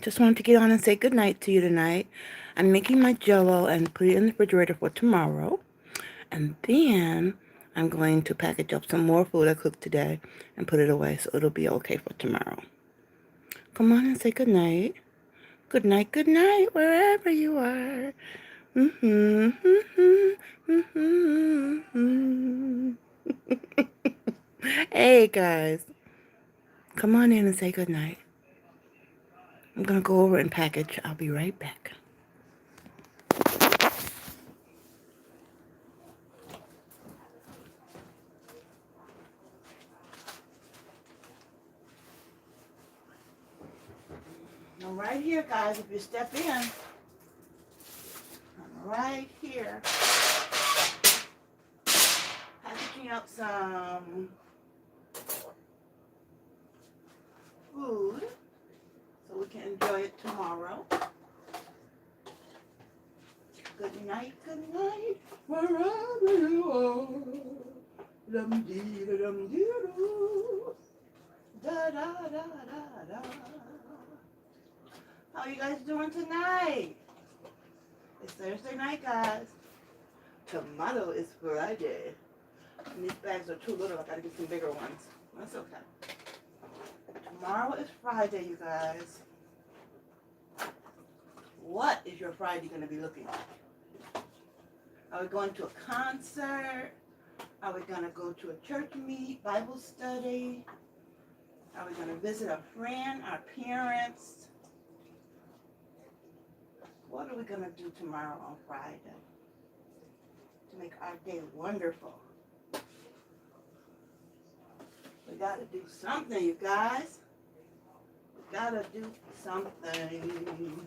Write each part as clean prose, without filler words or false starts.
Just wanted to get on and say good night to you tonight. I'm making my jello and put it in the refrigerator for tomorrow. And then I'm going to package up some more food I cooked today and put it away so it'll be okay for tomorrow. Come on and say good night. Good night, wherever you are. Mm-hmm, mm-hmm, mm-hmm. Hey, guys. Come on in and say good night. I'm going to go over and package. I'll be right back. I'm right here, guys. If you step in, I'm right here packaging up some food so we can enjoy it tomorrow. Good night, wherever you are. Dum dee dum dee doo. Da da da da da. How you guys doing tonight? It's Thursday night, guys. Tomorrow is Friday. And these bags are too little. I gotta get some bigger ones. That's okay. Tomorrow is Friday, you guys. What is your Friday gonna be looking like? Are we going to a concert? Are we gonna go to a church meet, Bible study? Are we gonna visit a friend, our parents? What are we gonna do tomorrow on Friday to make our day wonderful? We gotta do something, you guys. We gotta do something.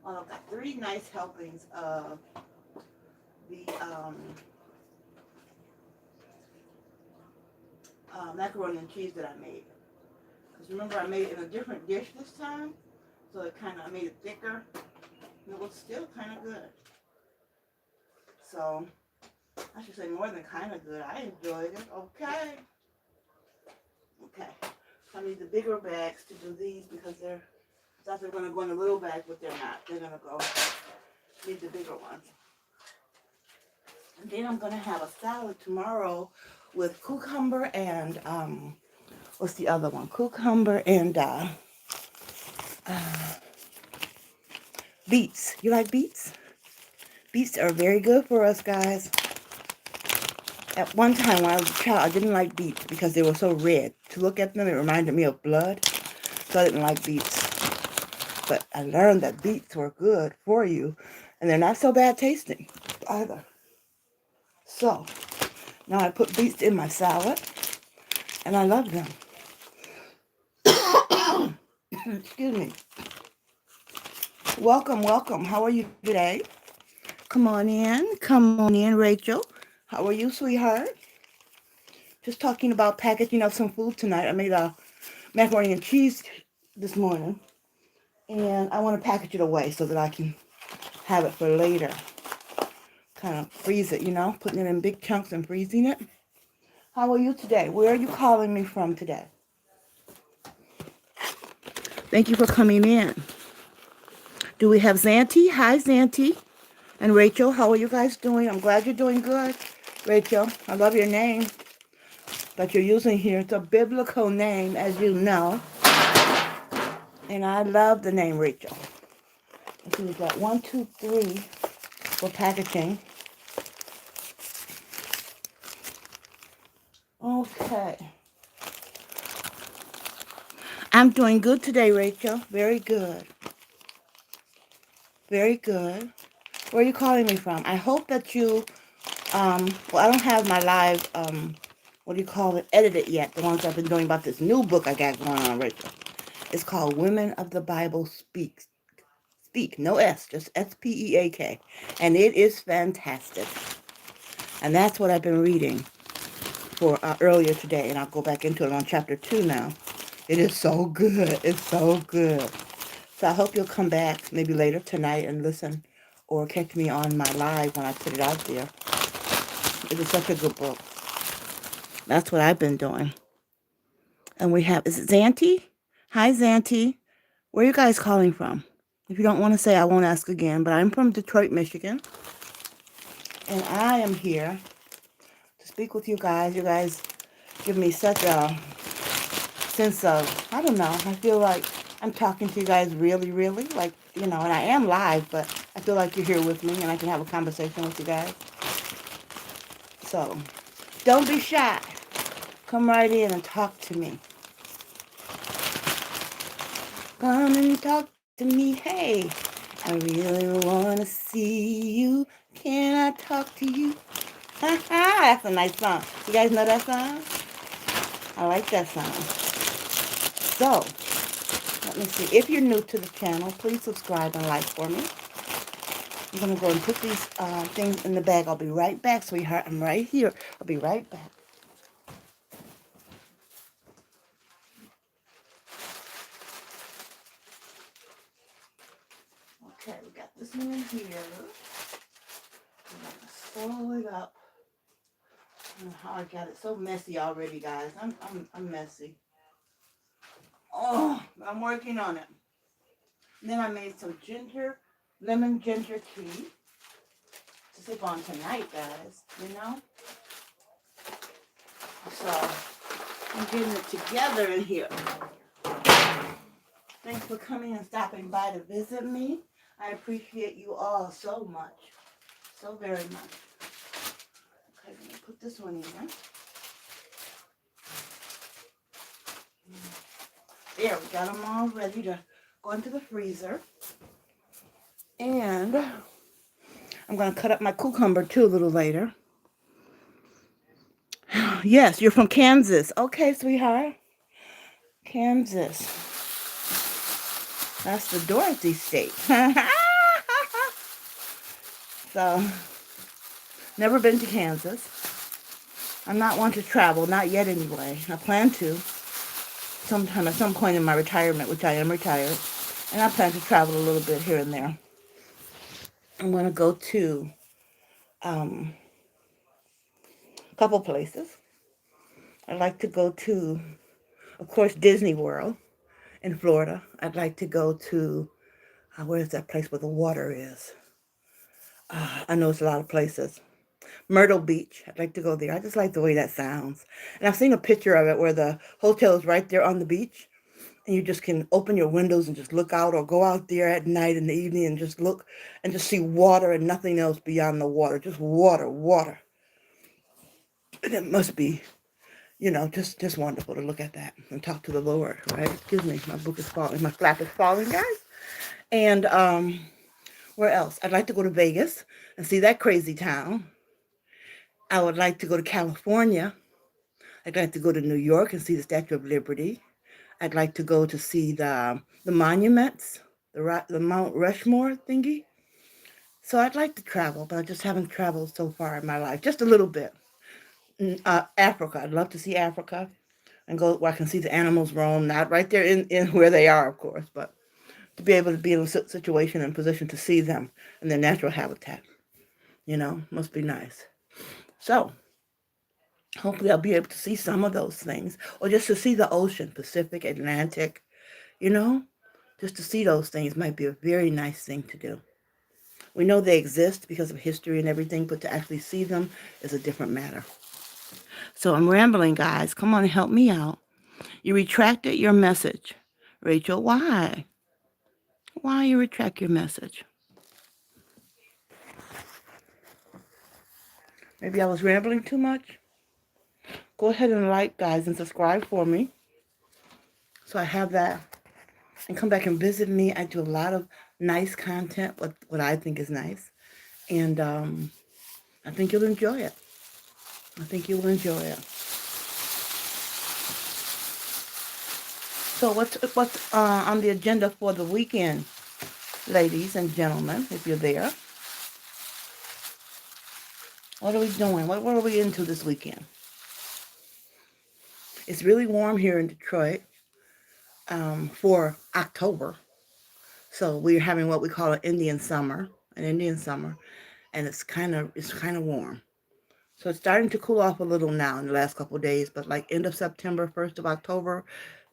Oh, I've got 3 nice helpings of the macaroni and cheese that I made. Because remember, I made it in a different dish this time, so I made it thicker, and it was still kind of good. So I should say more than kind of good. I enjoyed it. Okay. I need the bigger bags to do these because I thought they were going to go in the little bag, but they're not. They're going to go need the bigger ones. And then I'm going to have a salad tomorrow with cucumber and, what's the other one? Cucumber and beets. You like beets? Beets are very good for us, guys. At one time when I was a child, I didn't like beets because they were so red. To look at them, it reminded me of blood, so I didn't like beets. But I learned that beets were good for you, and they're not so bad tasting either. So now I put beets in my salad, and I love them. Excuse me. Welcome, welcome. How are you today? Come on in, Rachel. How are you, sweetheart? Just talking about packaging up some food tonight. I made a macaroni and cheese this morning, and I want to package it away so that I can have it for later. Kind of freeze it, putting it in big chunks and freezing it. How are you today? Where are you calling me from today? Thank you for coming in. Do we have Zanti? Hi, Zanti. And Rachel, how are you guys doing? I'm glad you're doing good. Rachel, I love your name that you're using here. It's a biblical name, as you know. And I love the name Rachel. Let's see, we've got 1, 2, 3 for packaging. Okay. I'm doing good today, Rachel. Very good. Very good. Where are you calling me from? I hope that you, well, I don't have my live, edited yet. The ones I've been doing about this new book I got going on, Rachel. It's called Women of the Bible Speak. No S, just S-P-E-A-K. And it is fantastic. And that's what I've been reading for earlier today. And I'll go back into it on chapter 2 now. It is so good. It's so good. So I hope you'll come back maybe later tonight and listen or catch me on my live when I put it out there. It is such a good book. That's what I've been doing. And we have, is it Zanti? Hi, Zanti. Where are you guys calling from? If you don't want to say, I won't ask again, but I'm from Detroit, Michigan, and I am here to speak with you guys. You guys give me such a sense of, I don't know, I feel like I'm talking to you guys really, really, like, and I am live, but I feel like you're here with me and I can have a conversation with you guys. So, don't be shy. Come right in and talk to me. Come and talk to me, hey. I really want to see you. Can I talk to you? That's a nice song. You guys know that song? I like that song. So, let me see. If you're new to the channel, please subscribe and like for me. I'm going to go and put these things in the bag. I'll be right back, sweetheart. I'm right here. I'll be right back. Okay, we got this one in here. I'm going to sew it up. Oh, I got it so messy already, guys. I'm messy. Oh, I'm working on it. And then I made some lemon ginger tea to sip on tonight, guys. So I'm getting it together in here. Thanks for coming and stopping by to visit me. I appreciate you all so much. So very much. Okay, I'm going to put this one in. There, we got them all ready to go into the freezer. And I'm going to cut up my cucumber too a little later. Yes, you're from Kansas. Okay, sweetheart. Kansas. That's the Dorothy state. So, never been to Kansas. I'm not one to travel, not yet anyway. I plan to sometime at some point in my retirement, which I am retired. And I plan to travel a little bit here and there. I'm going to go to a couple places. I'd like to go to, of course, Disney World in Florida. I'd like to go to, where is that place where the water is? I know it's a lot of places. Myrtle Beach. I'd like to go there. I just like the way that sounds. And I've seen a picture of it where the hotel is right there on the beach. And you just can open your windows and just look out or go out there at night in the evening and just look and just see water and nothing else beyond the water. Just water, water. And it must be, just wonderful to look at that and talk to the Lord, right? Excuse me, my book is falling. My flap is falling, guys. And where else? I'd like to go to Vegas and see that crazy town. I would like to go to California. I'd like to go to New York and see the Statue of Liberty. I'd like to go to see the monuments, the Mount Rushmore thingy. So I'd like to travel, but I just haven't traveled so far in my life. Just a little bit. Africa. I'd love to see Africa and go where I can see the animals roam. Not right there in where they are, of course, but to be able to be in a situation and position to see them in their natural habitat. Must be nice. So hopefully I'll be able to see some of those things, or just to see the ocean, Pacific, Atlantic, you know, just to see those things might be a very nice thing to do. We know they exist because of history and everything, but to actually see them is a different matter. So I'm rambling, guys. Come on and help me out. You retracted your message. Rachel, why? Why you retract your message? Maybe I was rambling too much? Go ahead and like, guys, and subscribe for me. So I have that. And come back and visit me. I do a lot of nice content, what I think is nice. And I think you'll enjoy it. I think you will enjoy it. So what's on the agenda for the weekend, ladies and gentlemen, if you're there? What are we doing? What are we into this weekend? It's really warm here in Detroit for October. So we're having what we call an Indian summer, and it's kind of warm. So it's starting to cool off a little now in the last couple of days, but like end of September, 1st of October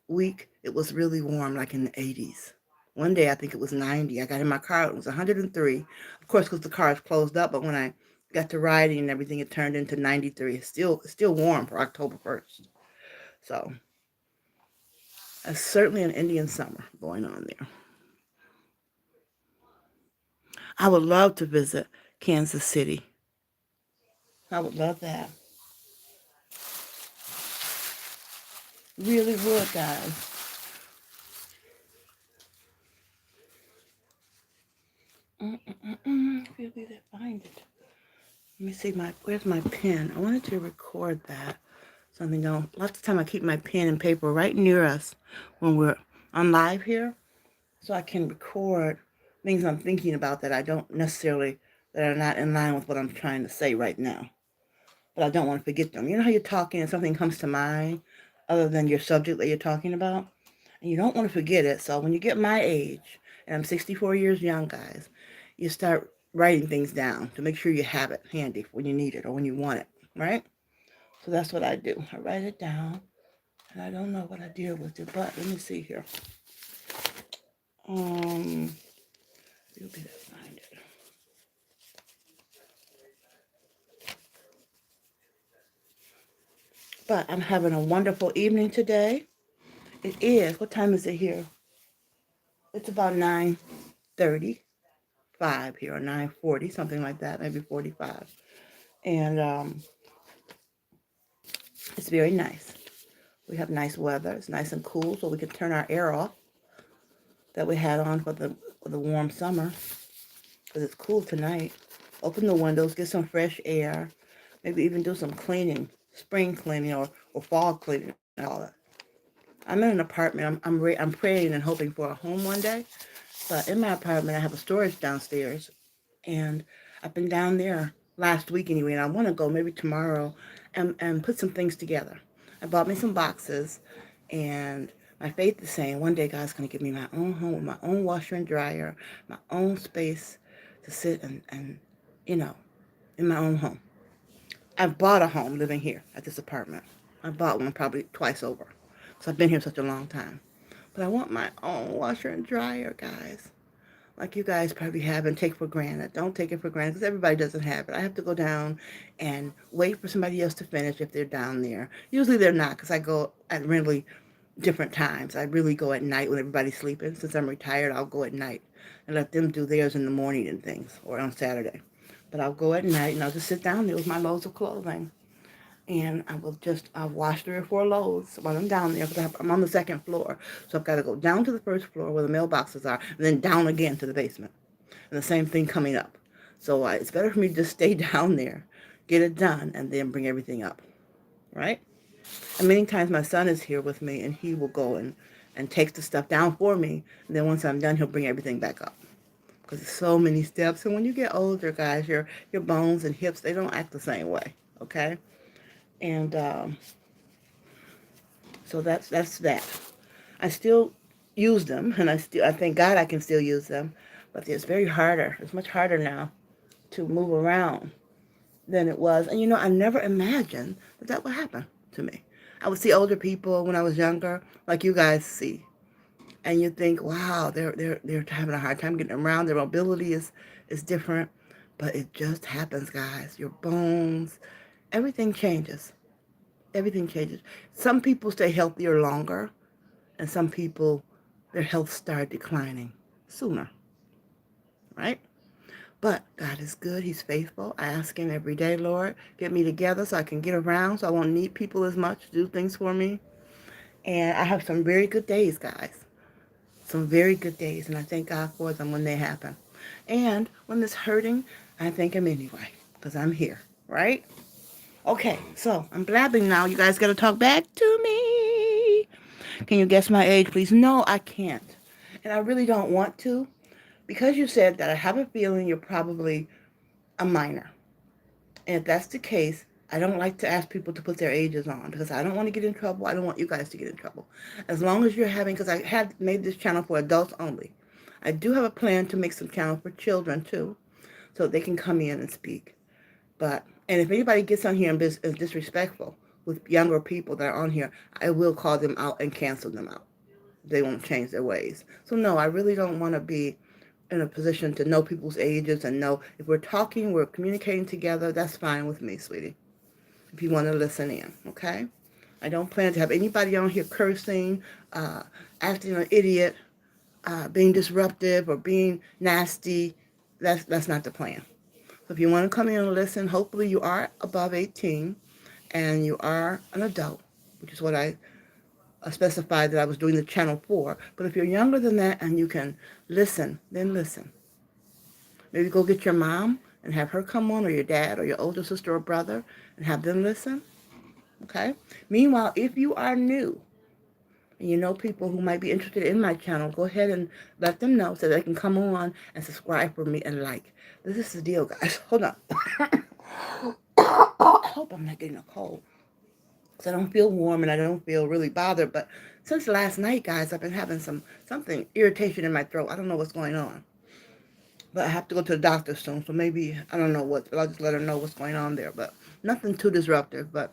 week, it was really warm, like in the 80s. One day I think it was 90. I got in my car, it was 103. Of course, because the car is closed up, but when I got to riding and everything, it turned into 93. It's still warm for October 1st. So, that's certainly an Indian summer going on there. I would love to visit Kansas City. I would love that. Really would, guys. Feel me to find it. Let me see where's my pen? I wanted to record that. Something else. Lots of time I keep my pen and paper right near us when we're on live here, so I can record things I'm thinking about that I don't necessarily that are not in line with what I'm trying to say right now. But I don't want to forget them. You know how you're talking and something comes to mind other than your subject that you're talking about? And you don't want to forget it. So when you get my age, and I'm 64 years young, guys, you start writing things down to make sure you have it handy when you need it or when you want it, right? So that's what I do. I write it down, and I don't know what I did with it, but let me see here. You'll be able to find it. But I'm having a wonderful evening today. It is. What time is it here? It's about 9:35 here, or 9:40, something like that, maybe 45. And it's very nice. We have nice weather. It's nice and cool, so we can turn our air off that we had on for the warm summer, because it's cool tonight. Open the windows, get some fresh air, maybe even do some cleaning, spring cleaning or fall cleaning, I call it. I'm in an apartment. I'm praying and hoping for a home one day. But in my apartment, I have a storage downstairs, and I've been down there last week anyway, and I want to go maybe tomorrow and put some things together. I bought me some boxes, and my faith is saying one day God's going to give me my own home with my own washer and dryer, my own space to sit and you know, in my own home. I've bought a home living here at this apartment. I bought one probably twice over. So I've been here such a long time. But I want my own washer and dryer, guys. Like you guys probably have and take for granted. Don't take it for granted because everybody doesn't have it. I have to go down and wait for somebody else to finish if they're down there. Usually they're not because I go at really different times. I really go at night when everybody's sleeping. Since I'm retired, I'll go at night and let them do theirs in the morning and things or on Saturday. But I'll go at night and I'll just sit down there with my loads of clothing. And I'll wash 3 or 4 loads while I'm down there because I'm on the second floor. So I've got to go down to the first floor where the mailboxes are and then down again to the basement. And the same thing coming up. So it's better for me to just stay down there, get it done, and then bring everything up. Right? And many times my son is here with me and he will go and takes the stuff down for me. And then once I'm done, he'll bring everything back up. Because there's so many steps. And when you get older, guys, your bones and hips, they don't act the same way. Okay? And so that's that. I still use them, and I thank God I can still use them, but it's very harder. It's much harder now to move around than it was. And I never imagined that would happen to me. I would see older people when I was younger, like you guys see, and you think, wow, they're having a hard time getting around. Their mobility is different, but it just happens, guys. Your bones, everything changes. Everything changes. Some people stay healthier longer, and some people, their health start declining sooner, right? But God is good. He's faithful. I ask him every day, Lord, get me together so I can get around so I won't need people as much to do things for me. And I have some very good days, guys. Some very good days, and I thank God for them when they happen. And when it's hurting, I thank him anyway, because I'm here, right? Okay, so I'm blabbing now. You guys got to talk back to me. Can you guess my age, please? No, I can't. And I really don't want to. Because you said that, I have a feeling you're probably a minor. And if that's the case, I don't like to ask people to put their ages on because I don't want to get in trouble. I don't want you guys to get in trouble. As long as you're having, because I had made this channel for adults only. I do have a plan to make some channel for children too, so they can come in and speak. And if anybody gets on here and is disrespectful with younger people that are on here, I will call them out and cancel them out. they won't change their ways. So no, I really don't want to be in a position to know people's ages and know if we're talking, we're communicating together. That's fine with me, sweetie. If you want to listen in, okay? I don't plan to have anybody on here cursing, uh, acting an idiot, being disruptive, or being nasty. That's not the plan. So if you want to come in and listen, hopefully you are above 18 and you are an adult, which is what I specified that I was doing the channel for. But if you're younger than that and you can listen, then listen. Maybe go get your mom and have her come on, or your dad, or your older sister or brother, and have them listen. Okay? Meanwhile, if you are new and you know people who might be interested in my channel, go ahead and let them know so they can come on and subscribe for me and like. This is the deal, guys. Hold on. I hope I'm not getting a cold, because I don't feel warm and I don't feel really bothered. But since last night, guys, I've been having something irritation in my throat. I don't know what's going on. But I have to go to the doctor soon, so maybe, I don't know what, but I'll just let her know what's going on there. But nothing too disruptive. But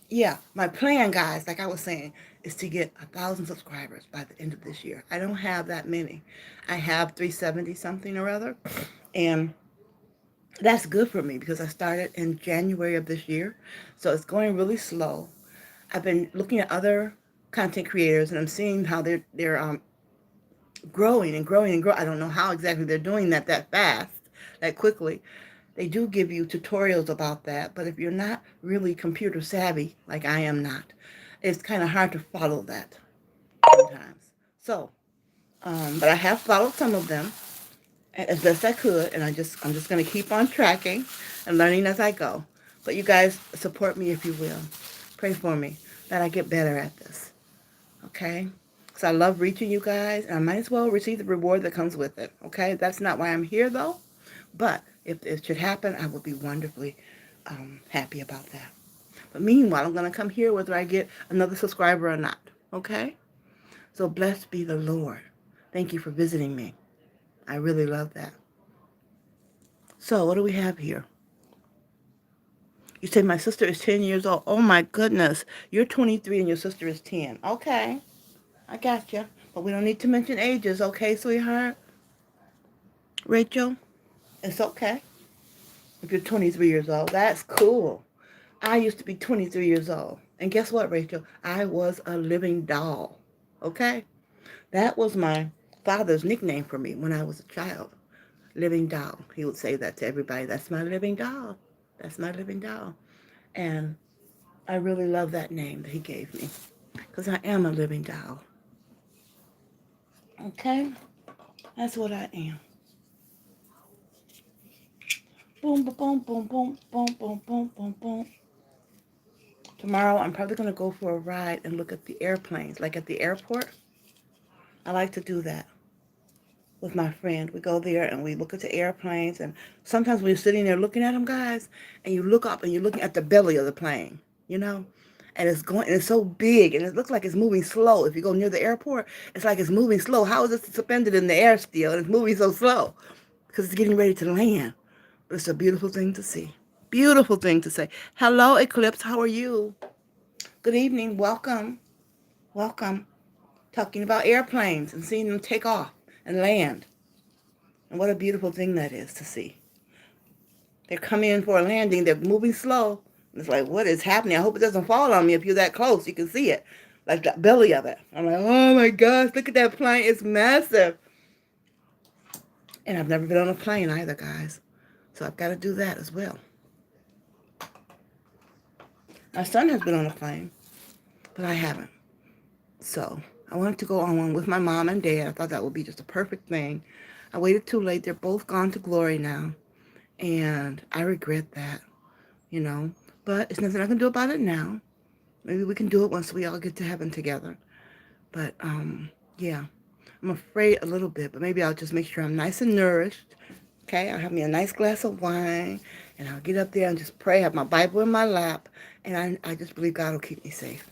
yeah, my plan, guys, like I was saying, is to get 1,000 subscribers by the end of this year. I don't have that many. I have 370 something or other. And that's good for me because I started in January of this year. So it's going really slow. I've been looking at other content creators, and I'm seeing how they're growing and growing and growing. I don't know how exactly they're doing that fast, that quickly. They do give you tutorials about that, but if you're not really computer savvy, like I am not, it's kind of hard to follow that sometimes. So, but I have followed some of them as best I could, and I'm just going to keep on tracking and learning as I go. But you guys support me if you will. Pray for me that I get better at this. Okay? Because I love reaching you guys, and I might as well receive the reward that comes with it. Okay? That's not why I'm here, though. But if it should happen, I will be wonderfully happy about that. But meanwhile, I'm going to come here whether I get another subscriber or not. Okay? So blessed be the Lord. Thank you for visiting me. I really love that. So what do we have here? You say my sister is 10 years old. Oh, my goodness. You're 23 and your sister is 10. Okay. I got you. But we don't need to mention ages, okay, sweetheart? Rachel? It's okay if you're 23 years old. That's cool. I used to be 23 years old. And guess what, Rachel? I was a living doll. Okay? That was my father's nickname for me when I was a child. Living doll. He would say that to everybody. That's my living doll. That's my living doll. And I really love that name that he gave me, because I am a living doll. Okay? That's what I am. Boom, boom, boom, boom, boom, boom, boom, boom, boom. Tomorrow, I'm probably going to go for a ride and look at the airplanes, like at the airport. I like to do that with my friend. We go there and we look at the airplanes, and sometimes when you're sitting there looking at them, guys, and you look up and you're looking at the belly of the plane, you know, and it's so big, and it looks like it's moving slow. If you go near the airport, it's like it's moving slow. How is it suspended in the air still, and it's moving so slow? Because it's getting ready to land. But it's a beautiful thing to see. Beautiful thing to say. Hello, Eclipse. How are you? Good evening. Welcome. Welcome. Talking about airplanes and seeing them take off and land. And what a beautiful thing that is to see. They're coming in for a landing. They're moving slow. It's like, what is happening? I hope it doesn't fall on me. If you're that close, you can see it. Like the belly of it. I'm like, oh my gosh, look at that plane. It's massive. And I've never been on a plane either, guys. So I've got to do that as well. My son has been on a plane, but I haven't. So I wanted to go on one with my mom and dad. I thought that would be just a perfect thing. I waited too late. They're both gone to glory now. And I regret that, you know. But it's nothing I can do about it now. Maybe we can do it once we all get to heaven together. But, yeah. I'm afraid a little bit, but maybe I'll just make sure I'm nice and nourished. Okay, I'll have me a nice glass of wine, and I'll get up there and just pray, have my Bible in my lap, and I just believe God will keep me safe.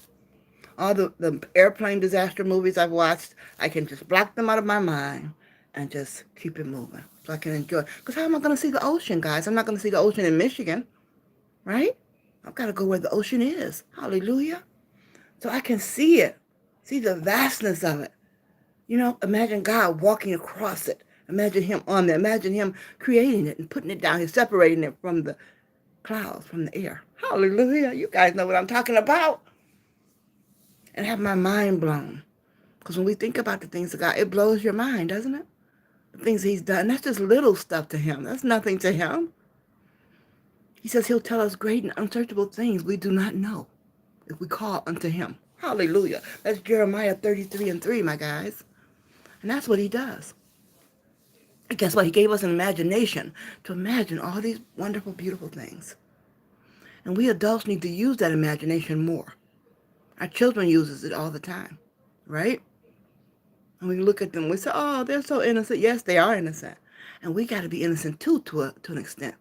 All the airplane disaster movies I've watched, I can just block them out of my mind and just keep it moving so I can enjoy. Because how am I going to see the ocean, guys? I'm not going to see the ocean in Michigan, right? I've got to go where the ocean is. Hallelujah. So I can see it, see the vastness of it. Imagine God walking across it. Imagine him on there. Imagine him creating it and putting it down. He's separating it from the clouds, from the air. Hallelujah. You guys know what I'm talking about. And have my mind blown. Because when we think about the things of God, it blows your mind, doesn't it? The things he's done. That's just little stuff to him. That's nothing to him. He says he'll tell us great and unsearchable things we do not know if we call unto him. Hallelujah. That's Jeremiah 33 and 3, my guys. And that's what he does. And guess what? He gave us an imagination to imagine all these wonderful, beautiful things. And we adults need to use that imagination more. Our children uses it all the time, right? And we look at them, we say, oh, they're so innocent. Yes, they are innocent. And we got to be innocent too, to an extent,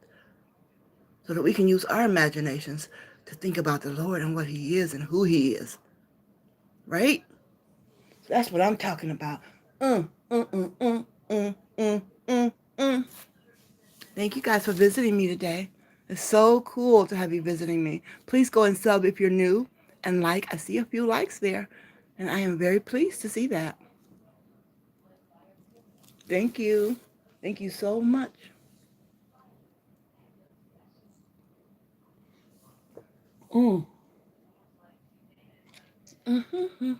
so that we can use our imaginations to think about the Lord and what he is and who he is, right? That's what I'm talking about. Mm, mm, mm, mm, mm, mm, mm, mm. Thank you guys for visiting me today. It's so cool to have you visiting me. Please go and sub if you're new and like. I see a few likes there, and I am very pleased to see that. Thank you. Thank you so much. Mm. Mm-hmm.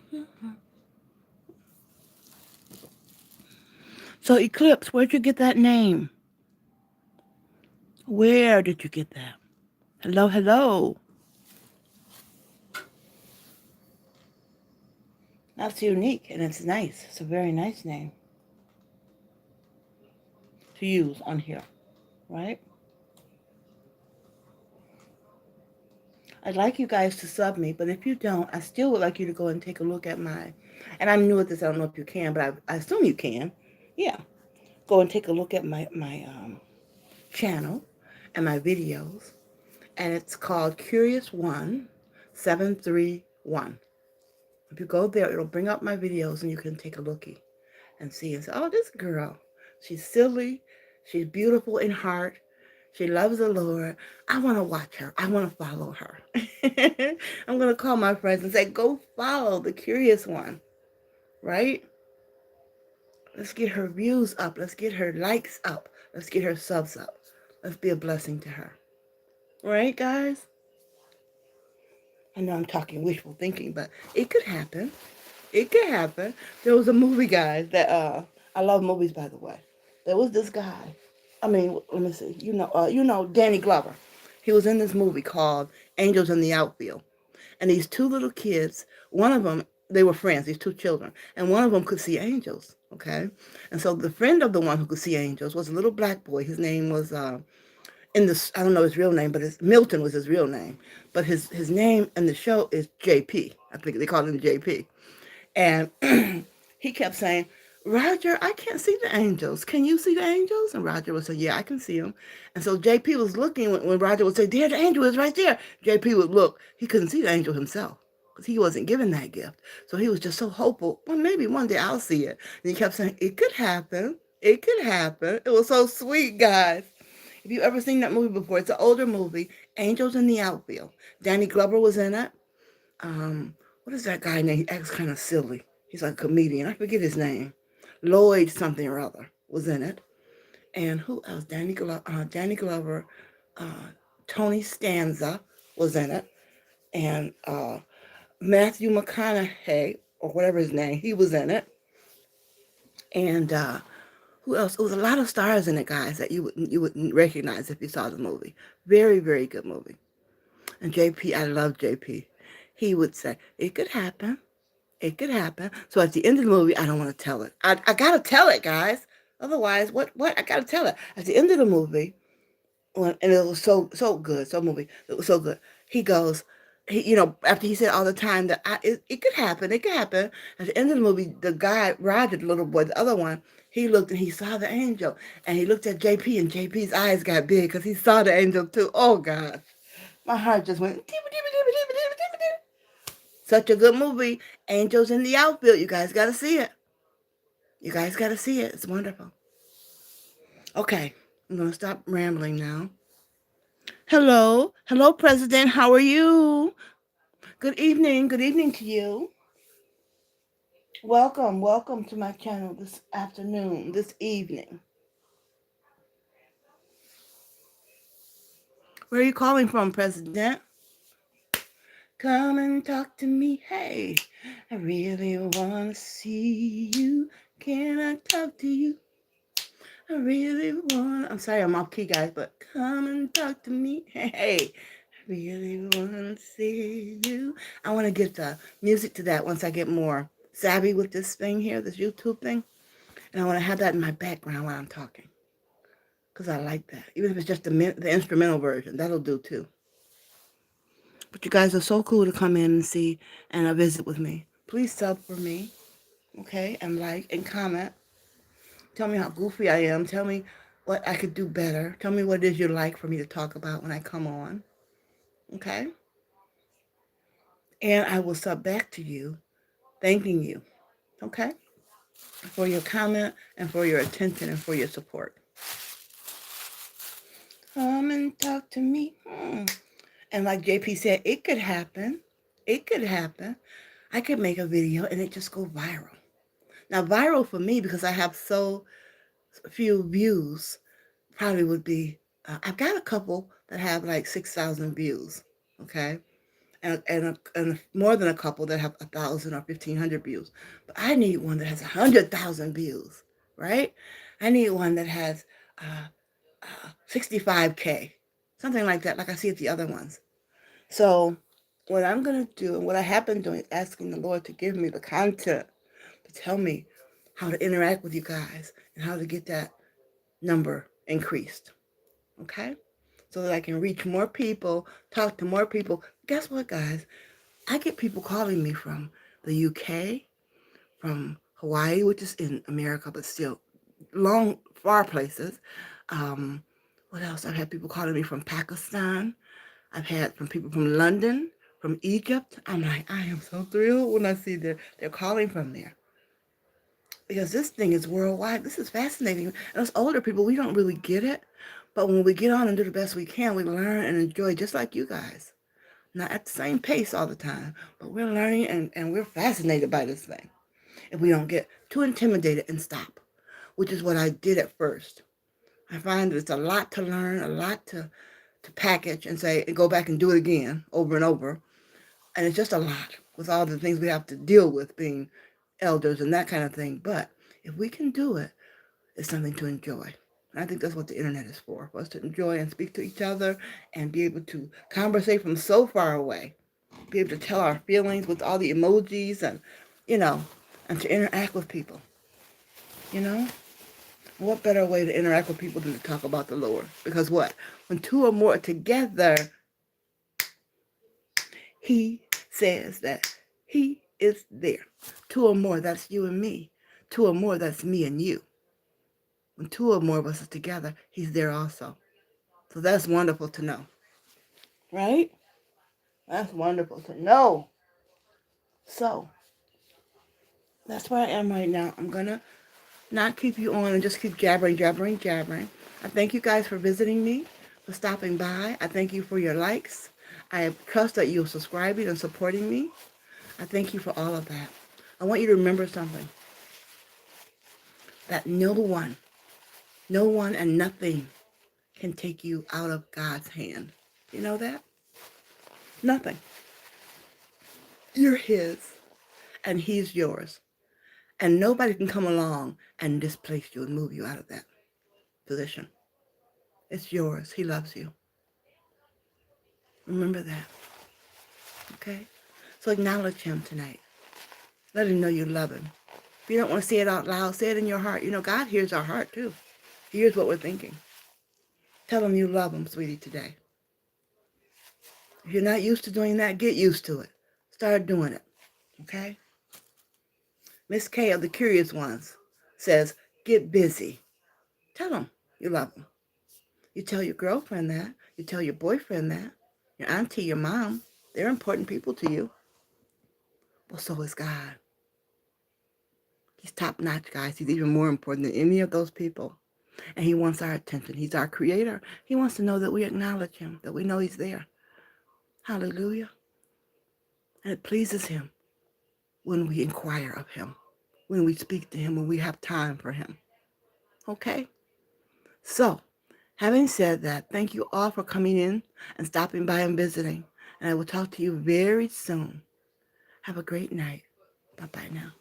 So Eclipse, where'd you get that name? Where did you get that? Hello, hello. That's unique and it's nice. It's a very nice name to use on here, right? I'd like you guys to sub me, but if you don't, I still would like you to go and take a look at and I'm new at this, I don't know if you can, but I assume you can. Yeah. Go and take a look at my channel and my videos. And it's called Curious 1731. If you go there, it'll bring up my videos and you can take a looky and see and say, oh, this girl, she's silly, she's beautiful in heart, she loves the Lord. I want to watch her. I want to follow her. I'm going to call my friends and say, go follow the curious one, right? Let's get her views up. Let's get her likes up. Let's get her subs up. Let's be a blessing to her. Right, guys? I know I'm talking wishful thinking, but it could happen. It could happen. There was a movie, guys, that I love movies, by the way. There was this guy. I mean, let me see. Danny Glover. He was in this movie called Angels in the Outfield. And these two little kids, one of them, they were friends, these two children, and one of them could see angels, okay? And so the friend of the one who could see angels was a little black boy. His name was I don't know his real name, but Milton was his real name. But his name in the show is JP. I think they called him JP. And he kept saying, Roger, I can't see the angels. Can you see the angels? And Roger would say, yeah, I can see them. And so JP was looking when Roger would say, there, the angel is right there. JP would look. He couldn't see the angel himself because he wasn't given that gift. So he was just so hopeful. Well, maybe one day I'll see it. And he kept saying, it could happen. It could happen. It was so sweet, guys. If you've ever seen that movie before, it's an older movie, Angels in the Outfield. Danny Glover was in it. What is that guy name? He acts kind of silly. He's like a comedian. I forget his name. Lloyd something or other was in it. And who else? Danny Glover, Tony Stanza was in it. And Matthew McConaughey, or whatever his name, he was in it. And who else? It was a lot of stars in it, guys, that you wouldn't recognize if you saw the movie. Very, very good movie. And JP, I love JP. He would say, it could happen. It could happen. So at the end of the movie, I don't want to tell it. I got to tell it, guys. Otherwise, what? I got to tell it. At the end of the movie, and it was so good, it was so good. He goes, after he said all the time that it could happen, it could happen. At the end of the movie, the guy, Roger, the little boy, the other one, he looked and he saw the angel. And he looked at JP and JP's eyes got big because he saw the angel too. Oh, God. My heart just went. Such a good movie. Angels in the Outfield. You guys got to see it. You guys got to see it. It's wonderful. Okay. I'm going to stop rambling now. Hello. Hello, President. How are you? Good evening. Good evening to you. Welcome, welcome to my channel this afternoon, this evening. Where are you calling from, President? Come and talk to me. Hey, I really want to see you. Can I talk to you? I really want. I'm sorry, I'm off key, guys, but come and talk to me. Hey, I really want to see you. I want to get the music to that once I get more savvy with this thing here, this YouTube thing. And I want to have that in my background while I'm talking. Because I like that. Even if it's just the instrumental version, that'll do too. But you guys are so cool to come in and see and visit with me. Please sub for me, okay? And like and comment. Tell me how goofy I am. Tell me what I could do better. Tell me what it is you like for me to talk about when I come on, okay? And I will sub back to you, thanking you, okay? For your comment and for your attention and for your support. Come and talk to me. And like JP said, it could happen. It could happen. I could make a video and it just go viral. Now, viral for me, because I have so few views, probably would be, I've got a couple that have like 6,000 views, okay? And more than a couple that have 1,000 or 1,500 views. But I need one that has 100,000 views, right? I need one that has 65K, something like that, like I see at the other ones. So what I'm going to do and what I have been doing is asking the Lord to give me the content to tell me how to interact with you guys and how to get that number increased. Okay? So that I can reach more people, talk to more people. Guess what, guys? I get people calling me from the UK, from Hawaii, which is in America, but still long, far places. What else? I've had people calling me from Pakistan. I've had from people from London, from Egypt. I'm like, I am so thrilled when I see they're calling from there. Because this thing is worldwide. This is fascinating. And us older people, we don't really get it. But when we get on and do the best we can, we learn and enjoy just like you guys. Not at the same pace all the time, but we're learning and we're fascinated by this thing. If we don't get too intimidated and stop, which is what I did at first. I find that it's a lot to learn, a lot to package and say, and go back and do it again over and over. And it's just a lot with all the things we have to deal with being elders and that kind of thing. But if we can do it, it's something to enjoy. And I think that's what the internet is for us to enjoy and speak to each other and be able to conversate from so far away, be able to tell our feelings with all the emojis and, you know, and to interact with people, you know? What better way to interact with people than to talk about the Lord? Because what? When two or more are together, he says that he is there. Two or more, that's you and me. Two or more, that's me and you. When two or more of us are together, he's there also. So that's wonderful to know. Right? That's wonderful to know. So, that's where I am right now. I'm going to not keep you on and just keep jabbering, jabbering, jabbering. I thank you guys for visiting me, for stopping by. I thank you for your likes. I trust that you're subscribing and supporting me. I thank you for all of that. I want you to remember something. That no one and nothing can take you out of God's hand. You know that? Nothing. You're his, and he's yours. And nobody can come along and displace you and move you out of that position. It's yours. He loves you. Remember that. Okay? So acknowledge him tonight. Let him know you love him. If you don't want to say it out loud, say it in your heart. You know, God hears our heart too. He hears what we're thinking. Tell him you love him, sweetie, today. If you're not used to doing that, get used to it. Start doing it. Okay? Miss K of the Curious Ones says, get busy. Tell him you love him. You tell your girlfriend that. You tell your boyfriend that. Your auntie, your mom. They're important people to you. Well, so is God. He's top notch, guys. He's even more important than any of those people. And he wants our attention. He's our creator. He wants to know that we acknowledge him, that we know he's there. Hallelujah. And it pleases him when we inquire of him. when we speak to him, when we have time for him. Okay? So, having said that, thank you all for coming in and stopping by and visiting. And I will talk to you very soon. Have a great night. Bye-bye now.